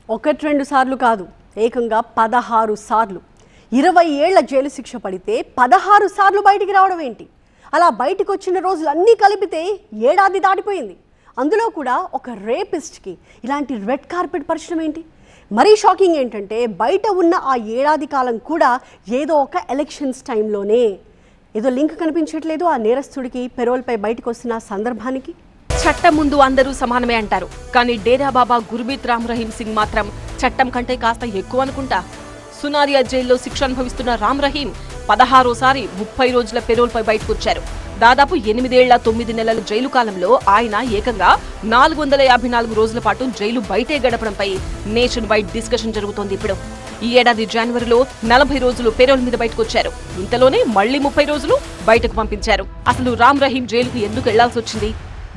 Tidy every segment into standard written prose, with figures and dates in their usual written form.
ఒకటి రెండు సార్లు కాదు, ఏకంగా 16 సార్లు 20 ఏళ్ల జైలు శిక్ష పడితే 16 సార్లు బయటికి రావడం ఏంటి? అలా బయటకు వచ్చిన రోజులు అన్నీ కలిపితే ఏడాది దాటిపోయింది. అందులో కూడా ఒక రేపిస్ట్కి ఇలాంటి రెడ్ కార్పెట్ పరిచయం ఏంటి? మరీ షాకింగ్ ఏంటంటే బయట ఉన్న ఆ ఏడాది కాలం కూడా ఏదో ఒక ఎలక్షన్స్ టైంలోనే. ఏదో లింక్ కనిపించట్లేదు ఆ నేరస్తుడికి పెరోల్పై బయటకు వస్తున్న సందర్భానికి. చట్టం ముందు అందరూ సమానమే అంటారు, కానీ డేరా బాబా గుర్మీత్ రామ్ రహీం సింగ్ మాత్రం చట్టం కంటే కాస్త ఎక్కువ అనుకుంటా. సునారియా జైల్లో శిక్ష అనుభవిస్తున్న రామ్ రహీం 16సారి 30 రోజుల పెరోల్పై బయటకొచ్చారు. దాదాపు 8 ఏళ్ల 9 నెలల జైలు కాలంలో ఆయన ఏకంగా 454 రోజుల పాటు జైలు బయటే గడపడంపై నేషన్ వైడ్ డిస్కషన్ జరుగుతోంది. ఇప్పుడు ఈ ఏడాది జనవరిలో 40 రోజులు పెరోల్ మీద బయటకొచ్చారు. ఇంతలోనే మళ్లీ 30 రోజులు బయటకు పంపించారు. అసలు రామ్ రహీం జైలుకు ఎందుకు వెళ్లాల్సి వచ్చింది?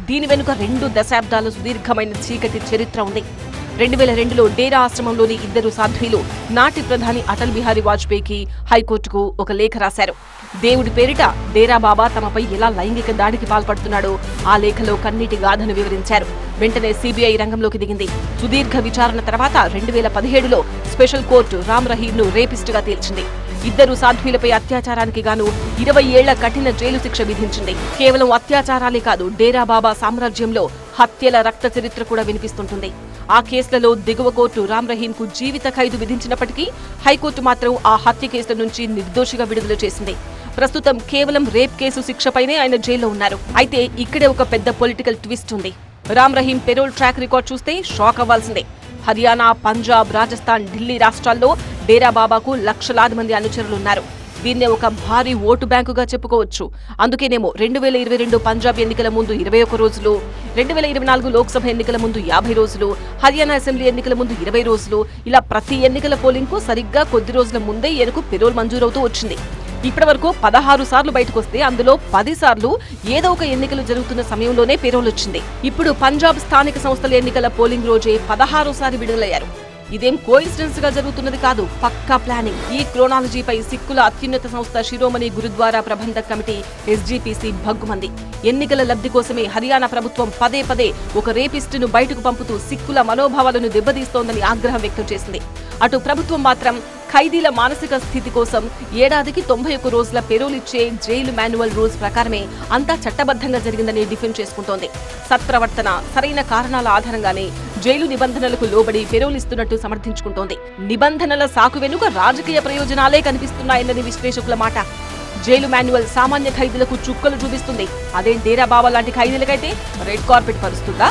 దీని వెనుక 2 దశాబ్దాల సుదీర్ఘమైన చీకటి చరిత్ర ఉంది. 2002లో డేరా ఆశ్రమంలోని 2 సాధ్వీలు నాటి ప్రధాని అటల్ బిహారీ వాజ్పేయికి హైకోర్టుకు ఒక లేఖ రాశారు. దేవుడి పేరిట డేరా బాబా తమపై ఎలా లైంగిక దాడికి పాల్పడుతున్నాడో ఆ లేఖలో కన్నీటి గాథను వివరించారు. వెంటనే సిబిఐ రంగంలోకి దిగింది. సుదీర్ఘ విచారణ తర్వాత 2017లో స్పెషల్ కోర్టు రామ్ రహీంను రేపిస్టుగా తేల్చింది. 2 సాధ్వీలపై అత్యాచారానికి గాను 20 ఏళ్ల కఠిన జైలు శిక్ష విధించింది. కేవలం అత్యాచారాలే కాదు, డేరా బాబా సామ్రాజ్యంలో హత్యల రక్త చరిత్ర కూడా వినిపిస్తుంటుంది. ఆ కేసులలో దిగువ కోర్టు రామ్ రహీంకు జీవిత ఖైదు విధించినప్పటికీ హైకోర్టు మాత్రం ఆ హత్య కేసుల నుంచి నిర్దోషిగా విడుదల చేసింది. ప్రస్తుతం కేవలం రేప్ కేసు శిక్షపైనే ఆయన జైల్లో ఉన్నారు. అయితే ఇక్కడే ఒక పెద్ద పొలిటికల్ ట్విస్ట్ ఉంది. Ram Rahim parole track record చూస్తే షాక్ అవ్వాల్సిందే. హర్యానా, పంజాబ్, రాజస్థాన్, ఢిల్లీ రాష్ట్రాల్లో డేరా బాబాకు లక్షలాది మంది అనుచరులున్నారు. దీన్నే ఒక భారీ ఓటు బ్యాంకుగా చెప్పుకోవచ్చు. అందుకేనేమో 2022 పంజాబ్ ఎన్నికల ముందు 21 రోజులు, 2024 లోక్సభ ఎన్నికల ముందు 50 రోజులు, హర్యానా అసెంబ్లీ ఎన్నికల ముందు 20 రోజులు, ఇలా ప్రతి ఎన్నికల పోలింగ్కు సరిగ్గా కొద్ది రోజుల ముందే ఈయనకు పెరోల్ మంజూరవుతూ వచ్చింది. ఇప్పటి వరకు 16 సార్లు బయటకొస్తే అందులో 10 సార్లు ఏదో ఒక ఎన్నికలు జరుగుతున్న సమయంలోనే పెరోల్ వచ్చింది. ఇప్పుడు పంజాబ్ స్థానిక సంస్థల ఎన్నికల పోలింగ్ రోజే 16సారి విడుదలయ్యారు. ఇదేం కోఇన్సిడెన్స్ గా జరుగుతున్నది కాదు, పక్కా ప్లానింగ్. ఈ క్రోనాలజీపై సిక్కుల అత్యున్నత సంస్థ శిరోమణి గురుద్వారా ప్రబంధక్ కమిటీ ఎస్జీపీసీ భగ్గుమంది. ఎన్నికల లబ్ధి కోసమే హర్యానా ప్రభుత్వం పదే పదే ఒక రేపిస్టును బయటకు పంపుతూ సిక్కుల మనోభావాలను దెబ్బతీస్తోందని ఆగ్రహం వ్యక్తం చేసింది. అటు ప్రభుత్వం మాత్రం ఖైదీల మానసిక స్థితి కోసం ఏడాదికి 91 రోజుల పెరోల్ ఇచ్చే జైలు మాన్యువల్ రూల్స్ ప్రకారమే అంతా చట్టబద్ధంగా జరిగిందని డిఫెండ్ చేసుకుంటోంది. సత్ప్రవర్తన, సరైన కారణాల ఆధారంగానే జైలు నిబంధనలకు లోబడి పెరోల్ ఇస్తున్నట్టు సమర్థించుకుంటోంది. నిబంధనల సాకు వెనుక రాజకీయ ప్రయోజనాలే కనిపిస్తున్నాయన్నది విశ్లేషకుల మాట. జైలు మాన్యువల్ సామాన్య ఖైదీలకు చుక్కలు చూపిస్తుంది. అదే డేరా బాబా లాంటి ఖైదీలకైతే రెడ్ కార్పెట్ పరుస్తుందా?